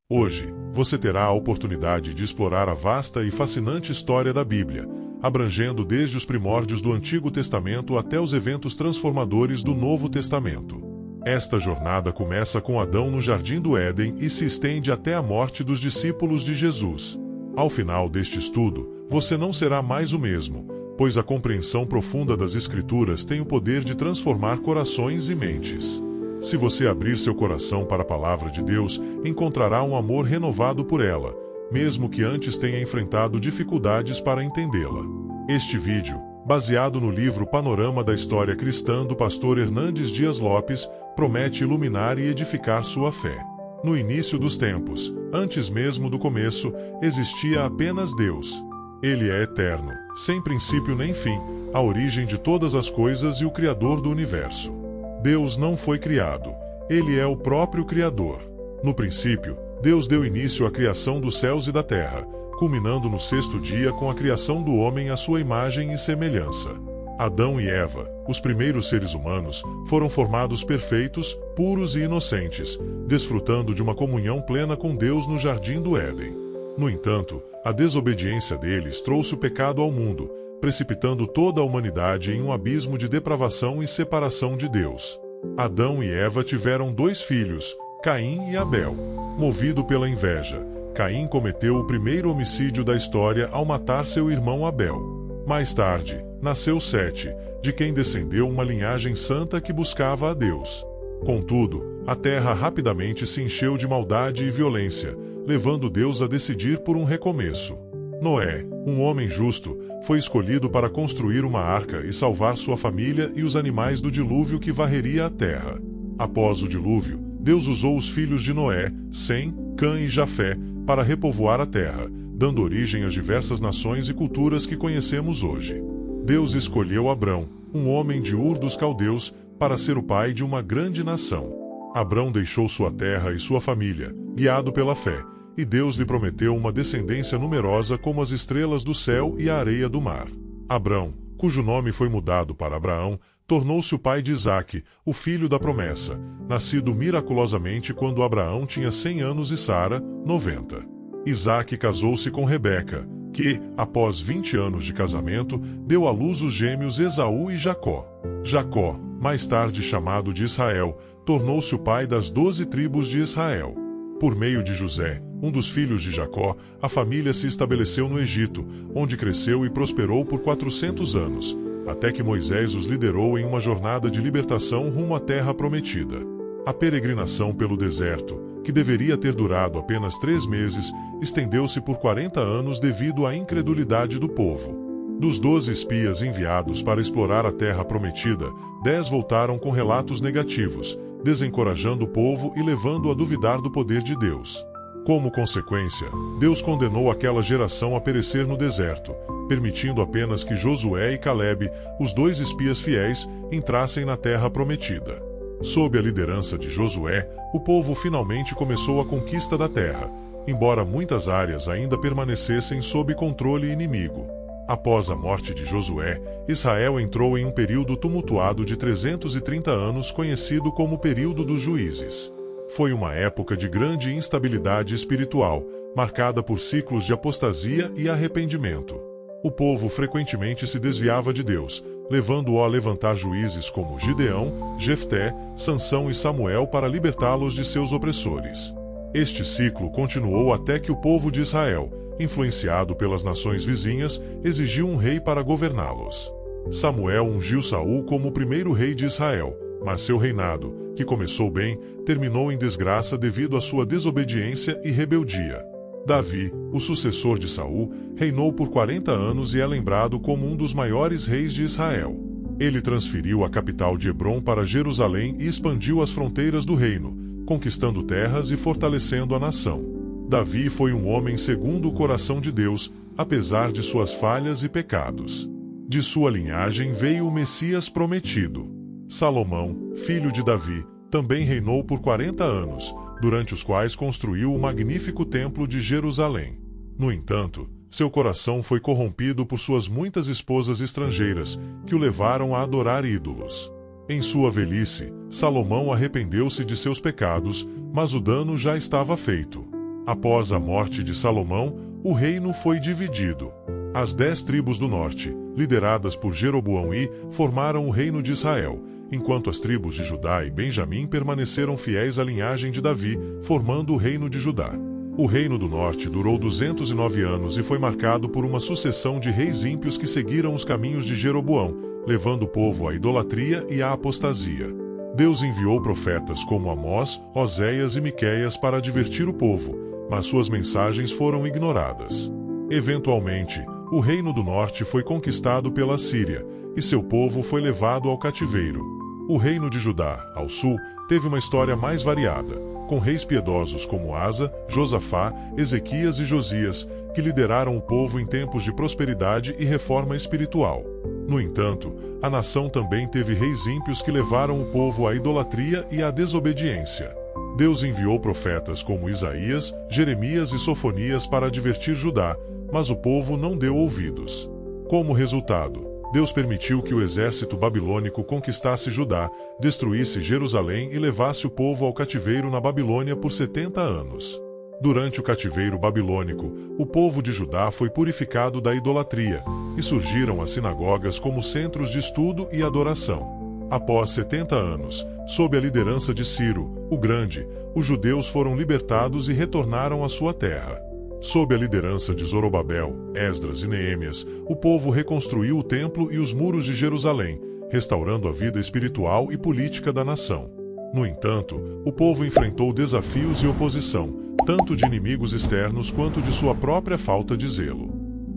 Hoje, você terá a oportunidade de explorar a vasta e fascinante história da Bíblia, abrangendo desde os primórdios do Antigo Testamento até os eventos transformadores do Novo Testamento. Esta jornada começa com Adão no Jardim do Éden e se estende até a morte dos discípulos de Jesus. Ao final deste estudo, você não será mais o mesmo, pois a compreensão profunda das Escrituras tem o poder de transformar corações e mentes. Se você abrir seu coração para a palavra de Deus, encontrará um amor renovado por ela, mesmo que antes tenha enfrentado dificuldades para entendê-la. Este vídeo, baseado no livro Panorama da História Cristã do pastor Hernandes Dias Lopes, promete iluminar e edificar sua fé. No início dos tempos, antes mesmo do começo, existia apenas Deus. Ele é eterno, sem princípio nem fim, a origem de todas as coisas e o Criador do universo. Deus não foi criado, ele é o próprio Criador. No princípio, Deus deu início à criação dos céus e da terra, culminando no sexto dia com a criação do homem à sua imagem e semelhança. Adão e Eva, os primeiros seres humanos, foram formados perfeitos, puros e inocentes, desfrutando de uma comunhão plena com Deus no Jardim do Éden. No entanto, a desobediência deles trouxe o pecado ao mundo, precipitando toda a humanidade em um abismo de depravação e separação de Deus. Adão e Eva tiveram 2 filhos, Caim e Abel. Movido pela inveja, Caim cometeu o primeiro homicídio da história ao matar seu irmão Abel. Mais tarde, nasceu Sete, de quem descendeu uma linhagem santa que buscava a Deus. Contudo, a terra rapidamente se encheu de maldade e violência, levando Deus a decidir por um recomeço. Noé, um homem justo, foi escolhido para construir uma arca e salvar sua família e os animais do dilúvio que varreria a terra. Após o dilúvio, Deus usou os filhos de Noé, Sem, Cã e Jafé, para repovoar a terra, dando origem às diversas nações e culturas que conhecemos hoje. Deus escolheu Abrão, um homem de Ur dos Caldeus, para ser o pai de uma grande nação. Abrão deixou sua terra e sua família, guiado pela fé, e Deus lhe prometeu uma descendência numerosa como as estrelas do céu e a areia do mar. Abrão, cujo nome foi mudado para Abraão, tornou-se o pai de Isaque, o filho da promessa, nascido miraculosamente quando Abraão tinha 100 anos e Sara, 90. Isaque casou-se com Rebeca, que, após 20 anos de casamento, deu à luz os gêmeos Esaú e Jacó. Jacó, mais tarde chamado de Israel, tornou-se o pai das 12 tribos de Israel. Por meio de José, um dos filhos de Jacó, a família se estabeleceu no Egito, onde cresceu e prosperou por 400 anos, até que Moisés os liderou em uma jornada de libertação rumo à terra prometida. A peregrinação pelo deserto, que deveria ter durado apenas 3 meses, estendeu-se por 40 anos devido à incredulidade do povo. Dos 12 espias enviados para explorar a terra prometida, 10 voltaram com relatos negativos, desencorajando o povo e levando-o a duvidar do poder de Deus. Como consequência, Deus condenou aquela geração a perecer no deserto, permitindo apenas que Josué e Calebe, os 2 espias fiéis, entrassem na terra prometida. Sob a liderança de Josué, o povo finalmente começou a conquista da terra, embora muitas áreas ainda permanecessem sob controle inimigo. Após a morte de Josué, Israel entrou em um período tumultuado de 330 anos conhecido como período dos juízes. Foi uma época de grande instabilidade espiritual, marcada por ciclos de apostasia e arrependimento. O povo frequentemente se desviava de Deus, levando-o a levantar juízes como Gideão, Jefté, Sansão e Samuel para libertá-los de seus opressores. Este ciclo continuou até que o povo de Israel, influenciado pelas nações vizinhas, exigiu um rei para governá-los. Samuel ungiu Saul como o primeiro rei de Israel, mas seu reinado, que começou bem, terminou em desgraça devido à sua desobediência e rebeldia. Davi, o sucessor de Saul, reinou por 40 anos e é lembrado como um dos maiores reis de Israel. Ele transferiu a capital de Hebrom para Jerusalém e expandiu as fronteiras do reino, conquistando terras e fortalecendo a nação. Davi foi um homem segundo o coração de Deus, apesar de suas falhas e pecados. De sua linhagem veio o Messias prometido. Salomão, filho de Davi, também reinou por 40 anos, durante os quais construiu o magnífico templo de Jerusalém. No entanto, seu coração foi corrompido por suas muitas esposas estrangeiras, que o levaram a adorar ídolos. Em sua velhice, Salomão arrependeu-se de seus pecados, mas o dano já estava feito. Após a morte de Salomão, o reino foi dividido. As 10 tribos do norte, lideradas por Jeroboão formaram o reino de Israel, enquanto as tribos de Judá e Benjamim permaneceram fiéis à linhagem de Davi, formando o reino de Judá. O reino do norte durou 209 anos e foi marcado por uma sucessão de reis ímpios que seguiram os caminhos de Jeroboão, levando o povo à idolatria e à apostasia. Deus enviou profetas como Amós, Oséias e Miqueias para advertir o povo, mas suas mensagens foram ignoradas. Eventualmente, o reino do norte foi conquistado pela Síria, e seu povo foi levado ao cativeiro. O reino de Judá, ao sul, teve uma história mais variada, com reis piedosos como Asa, Josafá, Ezequias e Josias, que lideraram o povo em tempos de prosperidade e reforma espiritual. No entanto, a nação também teve reis ímpios que levaram o povo à idolatria e à desobediência. Deus enviou profetas como Isaías, Jeremias e Sofonias para advertir Judá, mas o povo não deu ouvidos. Como resultado, Deus permitiu que o exército babilônico conquistasse Judá, destruísse Jerusalém e levasse o povo ao cativeiro na Babilônia por 70 anos. Durante o cativeiro babilônico, o povo de Judá foi purificado da idolatria, e surgiram as sinagogas como centros de estudo e adoração. Após 70 anos, sob a liderança de Ciro, o Grande, os judeus foram libertados e retornaram à sua terra. Sob a liderança de Zorobabel, Esdras e Neemias, o povo reconstruiu o templo e os muros de Jerusalém, restaurando a vida espiritual e política da nação. No entanto, o povo enfrentou desafios e oposição, tanto de inimigos externos quanto de sua própria falta de zelo.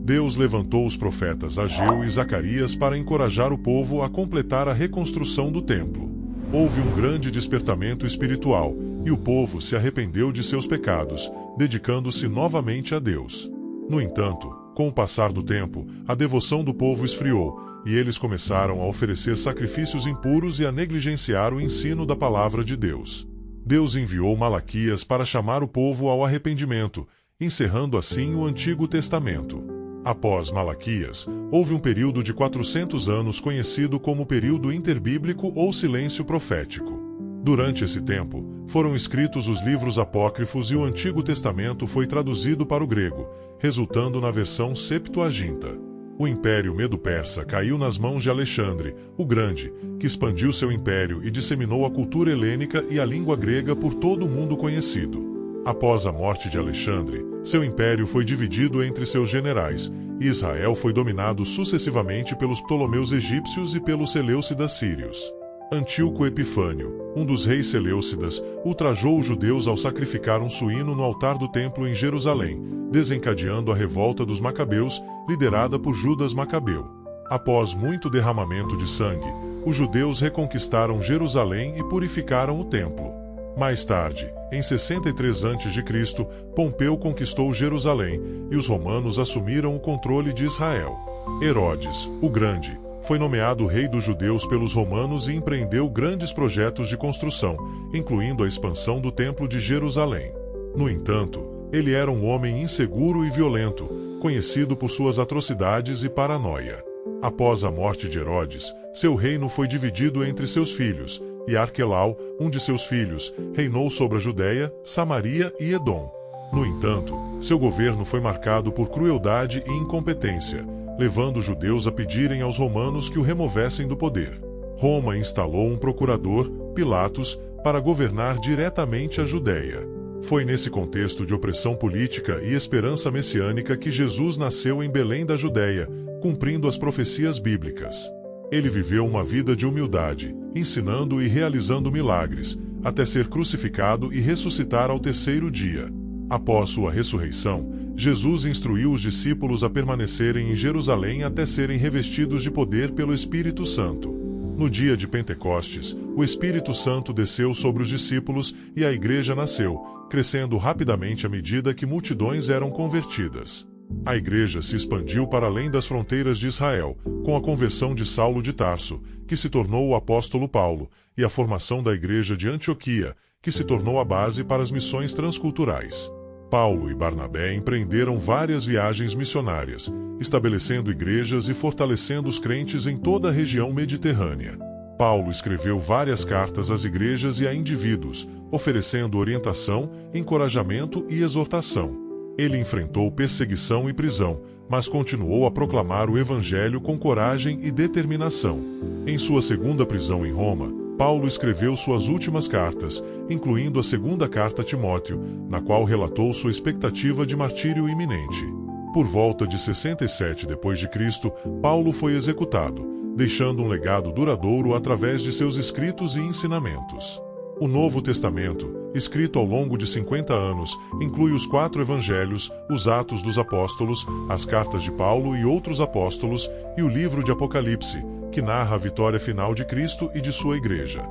Deus levantou os profetas Ageu e Zacarias para encorajar o povo a completar a reconstrução do templo. Houve um grande despertamento espiritual, e o povo se arrependeu de seus pecados, dedicando-se novamente a Deus. No entanto, com o passar do tempo, a devoção do povo esfriou, e eles começaram a oferecer sacrifícios impuros e a negligenciar o ensino da palavra de Deus. Deus enviou Malaquias para chamar o povo ao arrependimento, encerrando assim o Antigo Testamento. Após Malaquias, houve um período de 400 anos conhecido como período interbíblico ou silêncio profético. Durante esse tempo, foram escritos os livros apócrifos e o Antigo Testamento foi traduzido para o grego, resultando na versão Septuaginta. O Império Medo-Persa caiu nas mãos de Alexandre, o Grande, que expandiu seu império e disseminou a cultura helênica e a língua grega por todo o mundo conhecido. Após a morte de Alexandre, seu império foi dividido entre seus generais, e Israel foi dominado sucessivamente pelos Ptolomeus egípcios e pelos Seleucidas sírios. Antíoco Epifânio, um dos reis seleucidas, ultrajou os judeus ao sacrificar um suíno no altar do templo em Jerusalém, desencadeando a revolta dos Macabeus, liderada por Judas Macabeu. Após muito derramamento de sangue, os judeus reconquistaram Jerusalém e purificaram o templo. Mais tarde, em 63 a.C., Pompeu conquistou Jerusalém, e os romanos assumiram o controle de Israel. Herodes, o Grande, foi nomeado rei dos judeus pelos romanos e empreendeu grandes projetos de construção, incluindo a expansão do Templo de Jerusalém. No entanto, ele era um homem inseguro e violento, conhecido por suas atrocidades e paranoia. Após a morte de Herodes, seu reino foi dividido entre seus filhos, e Arquelau, um de seus filhos, reinou sobre a Judéia, Samaria e Edom. No entanto, seu governo foi marcado por crueldade e incompetência, levando os judeus a pedirem aos romanos que o removessem do poder. Roma instalou um procurador, Pilatos, para governar diretamente a Judéia. Foi nesse contexto de opressão política e esperança messiânica que Jesus nasceu em Belém da Judéia, cumprindo as profecias bíblicas. Ele viveu uma vida de humildade, ensinando e realizando milagres, até ser crucificado e ressuscitar ao terceiro dia. Após sua ressurreição, Jesus instruiu os discípulos a permanecerem em Jerusalém até serem revestidos de poder pelo Espírito Santo. No dia de Pentecostes, o Espírito Santo desceu sobre os discípulos e a igreja nasceu, crescendo rapidamente à medida que multidões eram convertidas. A igreja se expandiu para além das fronteiras de Israel, com a conversão de Saulo de Tarso, que se tornou o apóstolo Paulo, e a formação da igreja de Antioquia, que se tornou a base para as missões transculturais. Paulo e Barnabé empreenderam várias viagens missionárias, estabelecendo igrejas e fortalecendo os crentes em toda a região mediterrânea. Paulo escreveu várias cartas às igrejas e a indivíduos, oferecendo orientação, encorajamento e exortação. Ele enfrentou perseguição e prisão, mas continuou a proclamar o Evangelho com coragem e determinação. Em sua segunda prisão em Roma, Paulo escreveu suas últimas cartas, incluindo a segunda carta a Timóteo, na qual relatou sua expectativa de martírio iminente. Por volta de 67 d.C., Paulo foi executado, deixando um legado duradouro através de seus escritos e ensinamentos. O Novo Testamento, escrito ao longo de 50 anos, inclui os 4 evangelhos, os Atos dos Apóstolos, as cartas de Paulo e outros apóstolos, e o livro de Apocalipse, que narra a vitória final de Cristo e de sua igreja.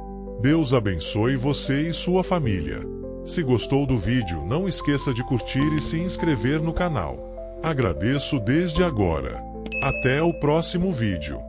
Deus abençoe você e sua família. Se gostou do vídeo, não esqueça de curtir e se inscrever no canal. Agradeço desde agora. Até o próximo vídeo.